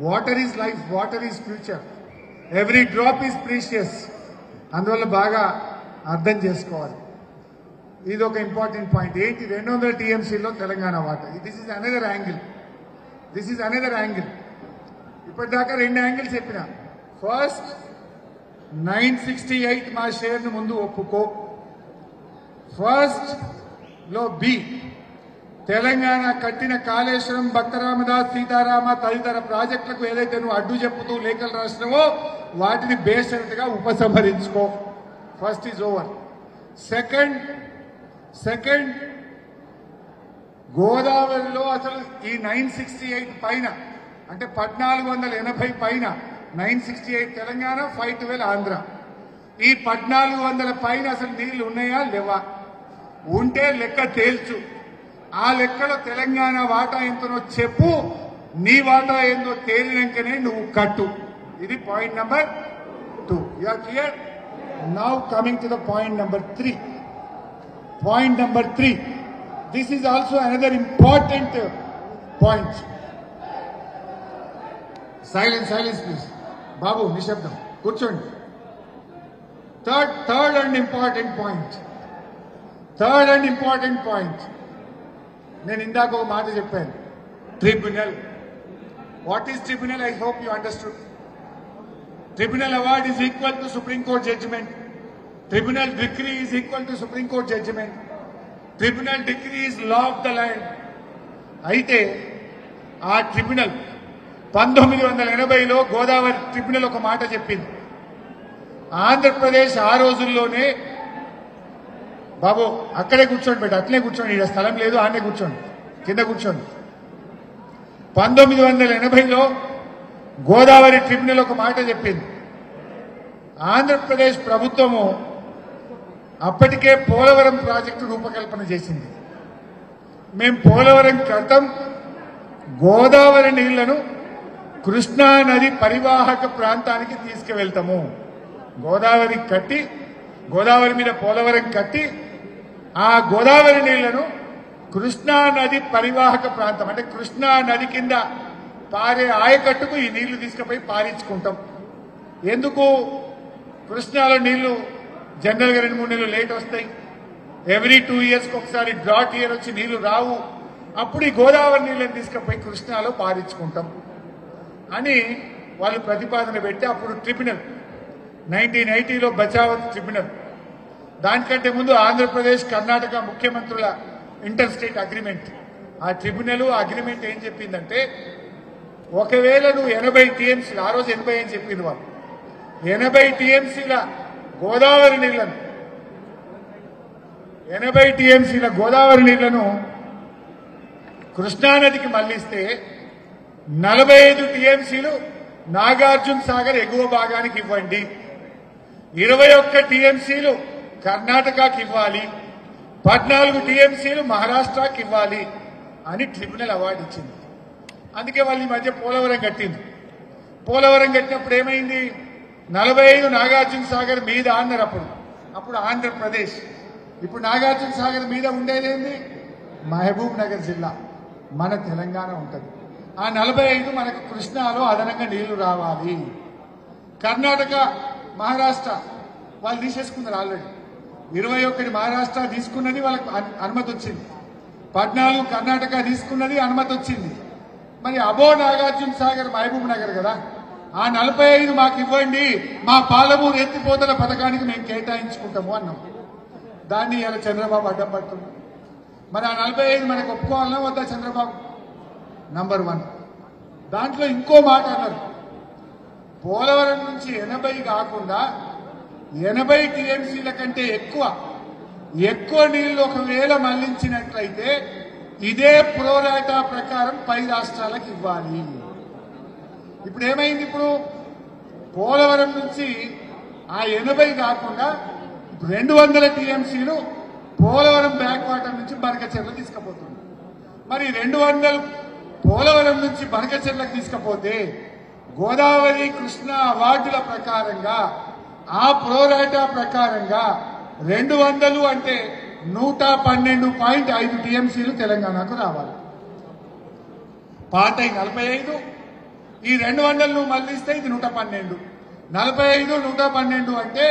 Water is life, water is future, every drop is precious. అందువల్ల బాగా అర్థం చేసుకోవాలి. ఇది ఒక ఇంపార్టెంట్ పాయింట్. ఏంటి 200 టీఎంసీలో తెలంగాణ వాటా. This is another angle. ఇప్పటిదాకా 2 యాంగిల్స్ చెప్పిన. ఫస్ట్ 968 మా షేర్ను ముందు ఒప్పుకో. ఫస్ట్ లో బి, తెలంగాణ కట్టిన కాళేశ్వరం, భక్తరామదాస్, సీతారామ తదితర ప్రాజెక్టులకు ఏదైతే నువ్వు అడ్డు చెప్పుతూ లేఖలు రాసినావో వాటిని బేషరతుగా ఉపసంహరించుకో. First is over. సెకండ్ గోదావరిలో అసలు ఈ 968 పైన అంటే 1480 పైన 968 తెలంగాణ, 512 ఆంధ్ర. ఈ 1400 పైన అసలు నీళ్లు ఉన్నాయా లేవా? ఉంటే లెక్క తేల్చు. ఆ లెక్కలో తెలంగాణ వాటా ఎంతనో చెప్పు. నీ వాటా ఏందో తేలినాకనే నువ్వు కట్టు. ఇది point number 2. You are clear? Now coming to the point number 3. Point number 3. This is also another important point. Silence please. Babu, nishabdam. Kurchondi. Third and important point. నేను ఇందాక ఒక మాట చెప్పాను. Tribunal. What is tribunal? I hope you understood. Tribunal award is equal to Supreme Court judgment. Tribunal decree is equal to Supreme Court judgment. Tribunal decree is law of the land. అయితే ఆ tribunal 1980లో Godavari tribunal ఒక మాట చెప్పింది. ఆంధ్రప్రదేశ్ ఆ రోజుల్లోనే, బాబు అక్కడే కూర్చోండి బయట, అట్లే కూర్చోండి, ఇక్కడ స్థలం లేదు, ఆడనే కూర్చోండి, కింద కూర్చోండి. 1980లో గోదావరి ట్రిబ్యునల్ ఒక మాట చెప్పింది. ఆంధ్రప్రదేశ్ ప్రభుత్వము అప్పటికే పోలవరం ప్రాజెక్టు రూపకల్పన చేసింది. మేము పోలవరం కడతాం, గోదావరి నీళ్లను కృష్ణా నది పరివాహక ప్రాంతానికి తీసుకువెళ్తాము. గోదావరి మీద పోలవరం కట్టి ఆ గోదావరి నీళ్లను కృష్ణా నది పరివాహక ప్రాంతం అంటే కృష్ణా నది కింద పారే ఆయకట్టుకు ఈ నీళ్లు తీసుకుపోయి పారించుకుంటాం. ఎందుకు? కృష్ణాలో నీళ్లు జనరల్గా 2-3 నెలలు లేట్ వస్తాయి. ఎవ్రీ 2 ఇయర్స్కి ఒకసారి డ్రాట్ ఇయర్ వచ్చి నీళ్లు రావు. అప్పుడు ఈ గోదావరి నీళ్ళని తీసుకుపోయి కృష్ణాలో పారించుకుంటాం అని వాళ్ళు ప్రతిపాదన పెట్టి అప్పుడు ట్రిబ్యునల్ 1980లో బచావత్ ట్రిబ్యునల్. దానికంటే ముందు ఆంధ్రప్రదేశ్, కర్ణాటక ముఖ్యమంత్రుల ఇంటర్ స్టేట్ అగ్రిమెంట్. ఆ ట్రిబ్యునల్ అగ్రిమెంట్ ఏం చెప్పిందంటే, ఒకవేళ నువ్వు 80 టీఎంసీలు, ఆ రోజు 80 అని చెప్పింది వాళ్ళు, 80 టీఎంసీల గోదావరి నీళ్లను కృష్ణానదికి మళ్లిస్తే 45 టీఎంసీలు నాగార్జున సాగర్ ఎగువ భాగానికి ఇవ్వండి, 21 టీఎంసీలు కర్ణాటకకి ఇవ్వాలి, 14 టీఎంసీలు మహారాష్ట్రకి ఇవ్వాలి అని ట్రిబ్యునల్ అవార్డు ఇచ్చింది. అందుకే వాళ్ళు ఈ మధ్య పోలవరం కట్టింది. పోలవరం కట్టినప్పుడు ఏమైంది? 45 నాగార్జున సాగర్ మీద అన్నారు. అప్పుడు ఆంధ్రప్రదేశ్. ఇప్పుడు నాగార్జున సాగర్ మీద ఉండేదేంది? మహబూబ్ నగర్ జిల్లా, మన తెలంగాణ ఉంటుంది. ఆ 45 మనకు కృష్ణాలో అదనంగా నీళ్లు రావాలి. కర్ణాటక, మహారాష్ట్ర వాళ్ళు తీసేసుకున్నారు ఆల్రెడీ. 21 మహారాష్ట్ర తీసుకున్నది, వాళ్ళకి అనుమతి వచ్చింది. 14 కర్ణాటక తీసుకున్నది, అనుమతి వచ్చింది. మరి అబో నాగార్జున సాగర్ మహబూబ్ నగర్ కదా, ఆ 45 మాకు ఇవ్వండి, మా పాలమూరు ఎత్తిపోతల పథకానికి మేము కేటాయించుకుంటాము అన్నాం. దాన్ని ఇలా చంద్రబాబు అడ్డం పడుతుంది. మరి ఆ 45 మనకు ఒప్పుకోవాలన్నా వద్దా చంద్రబాబు? నంబర్ 1. దాంట్లో ఇంకో మాట అన్నారు, పోలవరం నుంచి 80 కాకుండా 80 టీఎంసీల కంటే ఎక్కువ నీళ్లు ఒకవేళ మళ్లించినట్లయితే ఇదే ప్రోరాటా ప్రకారం పై రాష్ట్రాలకు ఇవ్వాలి. ఇప్పుడు ఏమైంది? ఇప్పుడు పోలవరం నుంచి ఆ 80 కాకుండా 200 టీఎంసీలు పోలవరం బ్యాక్ వాటర్ నుంచి బనకచెర్ల తీసుకుపోతుంది. మరి 200 పోలవరం నుంచి బనకచెర్లకు తీసుకపోతే గోదావరి, కృష్ణా అవార్డుల ప్రకారంగా, ఆ ప్రోరాటా ప్రకారంగా 200 అంటే 112.5 టీఎంసీలు తెలంగాణకు రావాలి. పాత 45, ఈ 200 నువ్వు మళ్ళిస్తే ఇది 112, 45 112 అంటే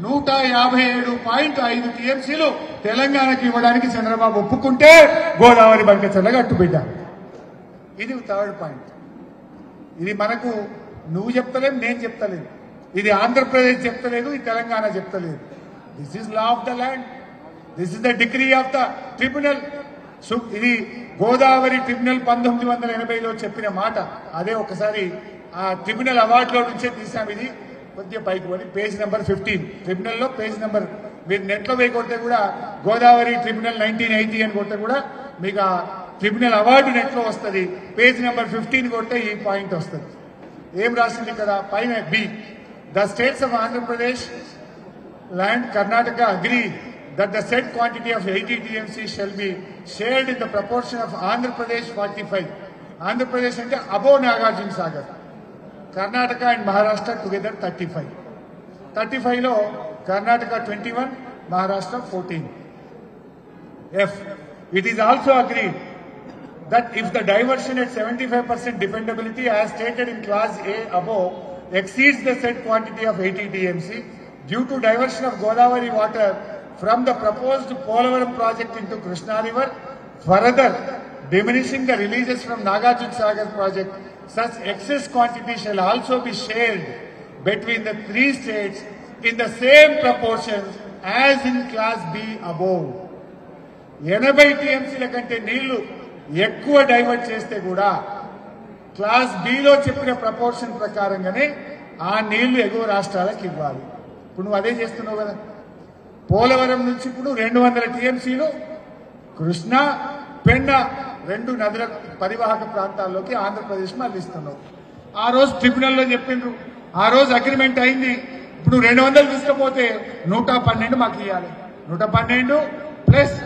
157.5 టీఎంసీలు తెలంగాణకి ఇవ్వడానికి చంద్రబాబు ఒప్పుకుంటే గోదావరి బంకచర్ల గట్టుబిడ్డ. ఇది థర్డ్ పాయింట్. ఇది మనకు నువ్వు చెప్తలేవు, నేను చెప్తలేదు, ఇది ఆంధ్రప్రదేశ్ చెప్తలేదు, ఇది తెలంగాణ చెప్తలేదు. This is law of the land, this is the degree of the tribunal. ఇది గోదావరి ట్రిబ్యునల్ 1980లో చెప్పిన మాట. అదే ఒకసారి ఆ ట్రిబ్యునల్ అవార్డులో నుంచే తీసాం. ఇది కొద్దిగా పైకి పోయి పేజ్ నెంబర్ 15 ట్రిబ్యునల్లో పేజ్ నెంబర్ మీరు నెట్లో పోయి కొడితే కూడా గోదావరి ట్రిబ్యునల్ 1980 అని కొడితే కూడా మీకు ఆ ట్రిబ్యునల్ అవార్డు నెట్లో వస్తుంది. పేజ్ నెంబర్ 15 కొడితే ఈ పాయింట్ వస్తుంది. ఏం రాసింది కదా పైన B, the states of Andhra Pradesh and Karnataka agree that the said quantity of 80 TMC shall be shared in the proportion of Andhra Pradesh 45. Andhra Pradesh ante above Nagarjuna Sagar, Karnataka and Maharashtra together 35. 35 lo Karnataka 21, Maharashtra 14. F. It is also agreed that if the diversion at 75% dependability as stated in clause A above exceeds the said quantity of 80 TMC due to diversion of Godavari water from the proposed Polavaram project into Krishna River, further diminishing the releases from Nagarjuna Sagar project, such excess quantity shall also be shared between the three states in the same proportions as in class B above. 80 TMCల కంటే నీళ్లు ఎక్కువ divert చేస్తే కూడా class below చెప్పిన proportion ప్రకారంగానే ఆ నీళ్లు ఎగువ రాష్ట్రాలకు ఇవ్వాలి. ఇప్పుడు నువ్వు అదే చేస్తున్నావు కదా. పోలవరం నుంచి ఇప్పుడు 200 టీఎంసీలు కృష్ణా పెన్నా 2 నదుల పరివాహక ప్రాంతాల్లోకి ఆంధ్రప్రదేశ్ మళ్ళిస్తున్నావు. ఆ రోజు ట్రిబ్యునల్లో చెప్పిండ్రు, ఆ రోజు అగ్రిమెంట్ అయింది. ఇప్పుడు 200 తీసుకపోతే 112 మాకు ఇవ్వాలి. 112 ప్లస్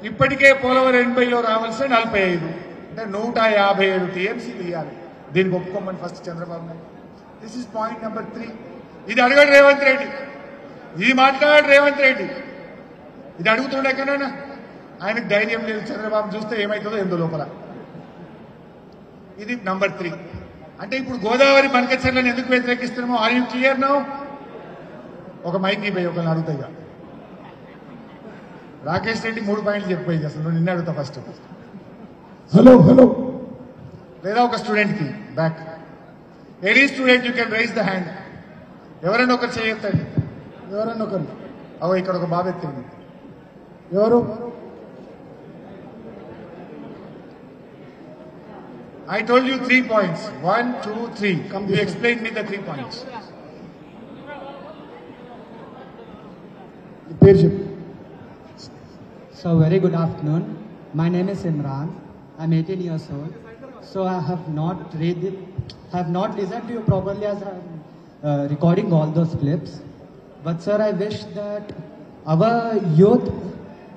ఇప్పటికే పోలవరం 80లో రావాల్సిన 45 అంటే 157 టీఎంసీలు ఇవ్వాలి. దీనికి ఒప్పుకోమని first Chandrababu Naidu. This is point number 3. ఇది అడగడు రేవంత్ రెడ్డి, ఇది మాట్లాడు రేవంత్ రెడ్డి, ఇది అడుగుతుండే కన్నా ఆయనకు ధైర్యం లేదు. చంద్రబాబు చూస్తే ఏమవుతుందో ఎందు లోపల. ఇది నంబర్ 3. అంటే ఇప్పుడు గోదావరి బంకచర్లను ఎందుకు వ్యతిరేకిస్తున్నామో ఆర్ యూ క్లియర్ నౌ? ఒక మైకి పోయి ఒకరిని అడుగుతాయిగా. రాకేష్ రెడ్డి 3 పాయింట్లు చెప్పిపోయింది. అసలు నువ్వు నిన్న అడుగుతా ఫస్ట్. హలో హలో లేదా ఒక స్టూడెంట్కి back. Any student you can raise the hand. ఎవరైనా ఒకరు చేయొద్దండి. ఎవరన్నా ఒకరు. అవో ఇక్కడ ఒక బాబు ఎత్తింది. ఎవరు? I told you 3 points. 1, 2, 3. Come, you explain me the 3 points. పేరు చెప్పు. So very good afternoon. My name is Imran. I'm 18 years old. So I have not listened to you properly as I'm recording all those clips. But sir, I wish that our youth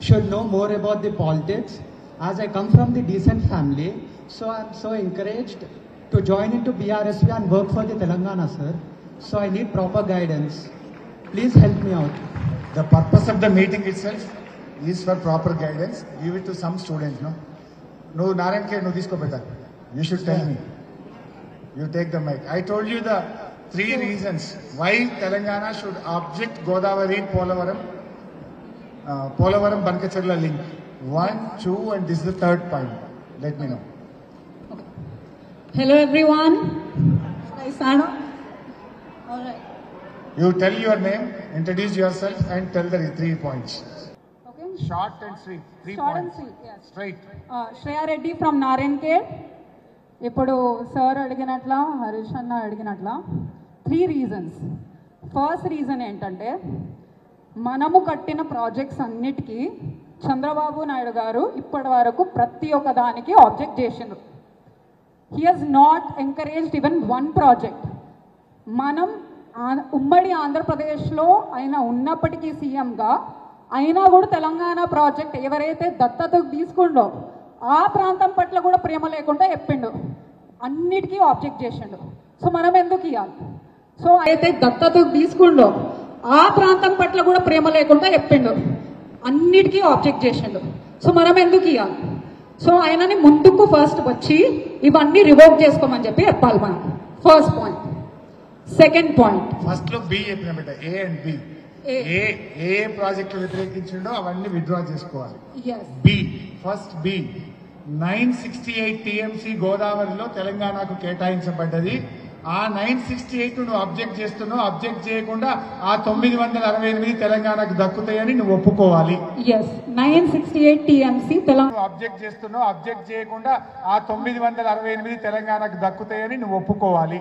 should know more about the politics. As I come from the decent family, so I'm so encouraged to join into BRSP and work for the Telangana, sir. So I need proper guidance. Please help me out. The purpose of the meeting itself is for proper guidance. Give it to some students, no? No, Narayan K, no, this beta. You should tell me. You take the mic. I told you the 3 reasons why Telangana should object Godavari Polavaram Bankacharla link. 1, 2, and this is the 3rd point. Let me know. Okay. Hello everyone. Should I start off? All right. You tell your name, introduce yourself, and tell the 3 points. Okay. Short and sweet. 3 Short points. and sweet. Yes. Straight. Shreya Reddy from Narayan K. ఇప్పుడు sir అడిగినట్ల Harish అన్న అడిగినట్ల 3 reasons. First reason ఏంటంటే మనము కట్టిన projects అన్నిటికీ చంద్రబాబు నాయుడు గారు ఇప్పటి వరకు ప్రతి ఒక్క దానికి ఆబ్జెక్ట్ చేసిండ్రు. He has not encouraged even 1 project. మనం ఉమ్మడి ఆంధ్రప్రదేశ్లో ఆయన ఉన్నప్పటికీ సీఎంగా అయినా కూడా తెలంగాణ ప్రాజెక్ట్ ఎవరైతే దత్తతకు తీసుకుండో ఆ ప్రాంతం పట్ల కూడా ప్రేమ లేకుండా చెప్పిండు, అన్నిటికీ ఆబ్జెక్ట్ చేసిండు. సో మనం ఎందుకు ఇవ్వాలి? సో అయితే దత్తతకు తీసుకుండో ఆ ప్రాంతం పట్ల కూడా ప్రేమ లేకుండా చెప్పిండు, అన్నిటికీ ఆబ్జెక్ట్ చేసిండు. సో మనం ఎందుకు ఇవ్వాలి? సో ఆయనని ముందుకు ఫస్ట్ వచ్చి ఇవన్నీ రివోక్ చేసుకోమని చెప్పి చెప్పాలి మనం. First point. Second point, first లో బి చెప్పిన బిడ్డ, ఏ అండ్ బి. ఏ ప్రాజెక్టులు వ్యతిరేకించిండో అవన్నీ విత్డ్రా చేసుకోవాలి. బి, ఫస్ట్ బి, 968 టీఎంసీ గోదావరిలో తెలంగాణకు కేటాయించబడ్డది. ఆ 968 నువ్వు అబ్జెక్ట్ చేస్తున్నావు. అబ్జెక్ట్ చేయకుండా ఆ 968 తెలంగాణకు దక్కుతాయని నువ్వు ఒప్పుకోవాలి. 968 టీఎంసీ తెలంగాణ అబ్జెక్ట్ చేస్తున్నావు. అబ్జెక్ట్ చేయకుండా ఆ 968 తెలంగాణకు దక్కుతాయని నువ్వు ఒప్పుకోవాలి.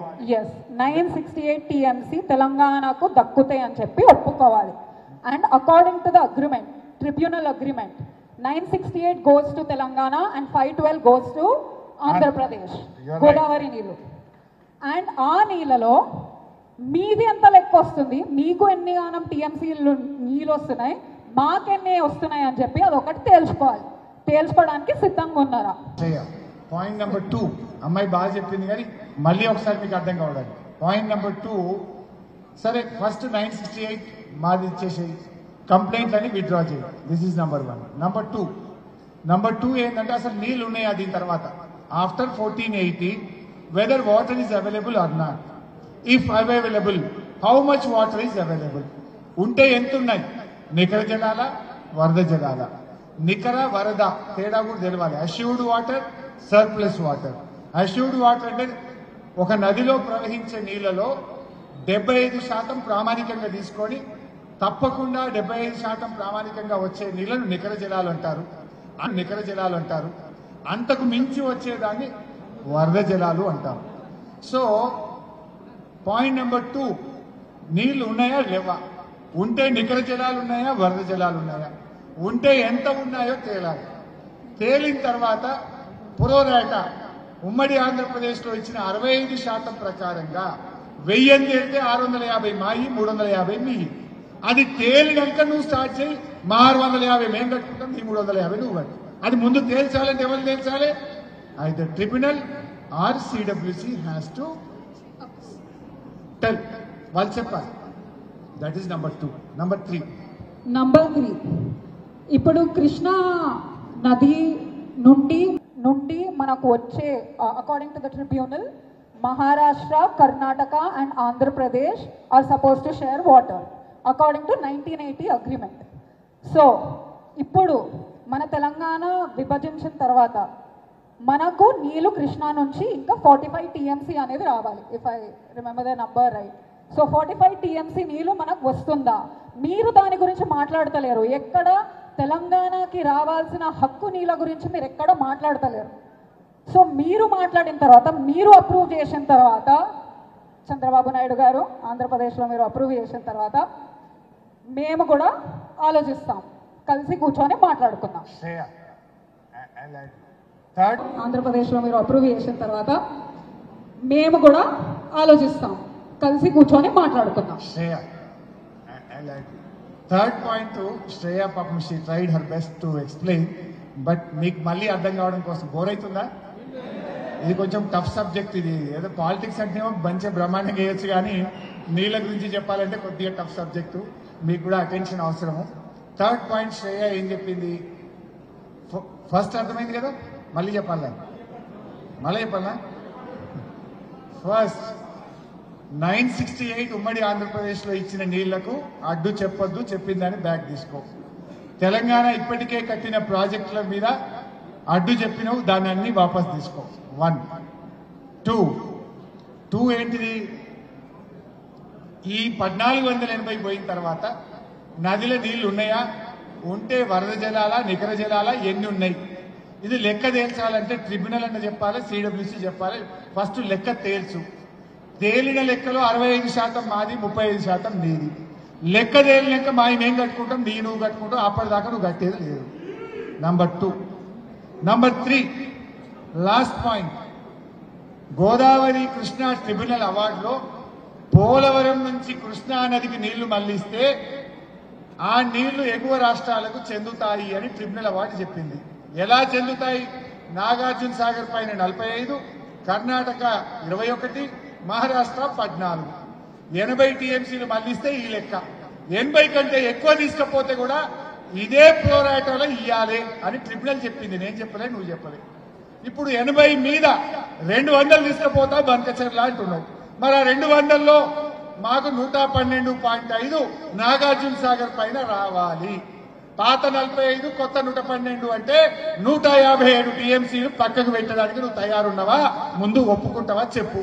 968 టీఎంసీ తెలంగాణకు దక్కుతాయి అని చెప్పి ఒప్పుకోవాలి. And according to the agreement, tribunal agreement, 968 goes to Telangana and 512 goes to Andhra Pradesh. Godavari నీళ్ళు. అండ్ ఆ నీళ్ళలో మీది ఎంత లెక్క వస్తుంది, మీకు ఎన్ని గానం టీఎంసీలు నీళ్ళు వస్తున్నాయి, మాకెన్ని వస్తున్నాయి అని చెప్పి అదొకటి తేల్చుకోవాలి. తేల్చుకోవడానికి సిద్ధంగా ఉన్నారా? పాయింట్ నెంబర్ 2, అమ్మాయి బాగా చెప్పింది కానీ మళ్ళీ ఒకసారి మీకు అర్థం కావడానికి. పాయింట్ నెంబర్ 2, సరే ఫస్ట్ 968 మాది ఇచ్చేసేయి, కంప్లైంట్ అని విత్డ్రా చేయి. This is number 1. నెంబర్ 2 ఏంటంటే అసలు నీళ్ళు ఉన్నాయా దీని తర్వాత? After 1480 whether water is available or not. If available, how much water is available? ఉంటే ఎంత ఉన్నాయి? నికర జలాల, వరద జలాల. నికర, వరద తేడా కూడా తెలవాలి. Assured water, surplus water. Assured water అంటే ఒక నదిలో ప్రవహించే నీళ్లలో 75% ప్రామాణికంగా తీసుకొని తప్పకుండా 75% ప్రామాణికంగా వచ్చే నీళ్లను నికర జలాలు అంటారు. అంతకు మించి వచ్చేదాన్ని వరద జలాలు అంటారు. సో పాయింట్ నెంబర్ 2, నీళ్లు ఉన్నాయా లేవా? ఉంటే నికర జలాలు ఉన్నాయా, వరద జలాలు ఉన్నాయా? ఉంటే ఎంత ఉన్నాయో తేలాలి. తేలిన తర్వాత పురోరాట ఉమ్మడి ఆంధ్రప్రదేశ్లో ఇచ్చిన 65% ప్రకారంగా 1000 తేలితే 650 మాయి, 350 మీ. అది తేలినాక నువ్వు స్టార్ట్ చేయి. మా 650 మేము కట్టుకుంటాం, నీ 350 నువ్వు కట్టు. అది ముందు తేల్చాలంటే ఎవరు తేల్చాలి? either tribunal or CWC has to tell. వాళ్ళు చెప్పాలి. That is number 2. నెంబర్ 3, ఇప్పుడు కృష్ణా నది నుండి మనకు వచ్చే according to the tribunal Maharashtra, Karnataka and Andhra Pradesh are suppose to share water according to 1980 agreement. So ఇప్పుడు మన తెలంగాణ విభజించిన తర్వాత మనకు నీళ్లు కృష్ణా నుంచి ఇంకా 45 టీఎంసీ అనేది రావాలి. If I remember the number right. So 45 TMC నీళ్లు మనకు వస్తుందా? మీరు దాని గురించి మాట్లాడతలేరు. ఎక్కడ తెలంగాణకి రావాల్సిన హక్కు నీళ్ళ గురించి మీరు ఎక్కడ మాట్లాడతలేరు. సో మీరు మాట్లాడిన తర్వాత, మీరు అప్రూవ్ చేసిన తర్వాత, చంద్రబాబు నాయుడు గారు ఆంధ్రప్రదేశ్లో మీరు అప్రూవ్ చేసిన తర్వాత మేము కూడా ఆలోచిస్తాం, కలిసి కూర్చొని మాట్లాడుకుందాం. ఆంధ్రప్రదేశ్లో మీరు అప్రూవ్ చేసిన తర్వాత మేము కూడా ఆలోచిస్తాం, కలిసి కూర్చొని మాట్లాడుకుందాం. థర్డ్ పాయింట్, శ్రేయ పాపం she tried her best to explain, but మీకు మళ్ళీ అర్థం కావడం కోసం బోర్ అవుతుందా? ఇది కొంచెం టఫ్ సబ్జెక్ట్. ఇది ఏదో పాలిటిక్స్ అంటే మంచిగా బ్రహ్మాండంగా వేయచ్చు, కానీ నీళ్ళ గురించి చెప్పాలంటే కొద్దిగా టఫ్ సబ్జెక్టు. మీకు కూడా అటెన్షన్ అవసరము. థర్డ్ పాయింట్, శ్రేయ ఏం చెప్పింది? ఫస్ట్ అర్థమైంది కదా, మళ్ళీ చెప్పాలా? ఫస్ట్ 968 ఉమ్మడి ఆంధ్రప్రదేశ్లో ఇచ్చిన నీళ్లకు అడ్డు చెప్పొద్దు, చెప్పిందని బ్యాక్ తీసుకో. తెలంగాణ ఇప్పటికే కట్టిన ప్రాజెక్టుల మీద అడ్డు చెప్పినవు, దాన్ని అన్ని వాపస్ తీసుకో. 1. 2 ఏంటిది? ఈ 1480 పోయిన తర్వాత నదిలో నీళ్లు ఉన్నాయా? ఉంటే వరద జలాలా, నికర జలాలా, ఎన్ని ఉన్నాయి? ఇది లెక్క తేల్చాలంటే ట్రిబ్యునల్ అన్న చెప్పాలి, సిడబ్ల్యూసీ చెప్పాలి. ఫస్ట్ లెక్క తేల్చు. తేలిన లెక్కలో 65% మాది, 35% నీది. లెక్క తేలినాక మావి మేము కట్టుకుంటాం, నీ నువ్వు కట్టుకుంటాం, అప్పటిదాకా నువ్వు కట్టేది లేదు. Number 2. Number 3, last point, Godavari Krishna tribunal అవార్డులో పోలవరం నుంచి కృష్ణా నదికి నీళ్లు మళ్లిస్తే ఆ నీళ్లు ఎగువ రాష్ట్రాలకు చెందుతాయి అని ట్రిబ్యునల్ అవార్డు చెప్పింది. ఎలా చెందుతాయి? నాగార్జున సాగర్ పైన 45, కర్ణాటక 21, మహారాష్ట్ర 14. 80 టీఎంసీలు మళ్లిస్తే ఈ లెక్క. 80 కంటే ఎక్కువ తీసుకపోతే కూడా ఇదే ప్రోరాటోలో ఇయ్యాలి అని ట్రిబ్యునల్ చెప్పింది. నేను చెప్పలే, నువ్వు చెప్పలే. ఇప్పుడు 80 మీద 200 తీసుకుపోతా బనకచర్ల అంటున్నావు. మరి ఆ 200లో మాకు 112.5 నాగార్జున సాగర్ పైన రావాలి. పాత 45 కొత్త 112 అంటే 157 టీఎంసీలు పక్కకు పెట్టడానికి నువ్వు తయారున్నావా? ముందు ఒప్పుకుంటావా చెప్పు.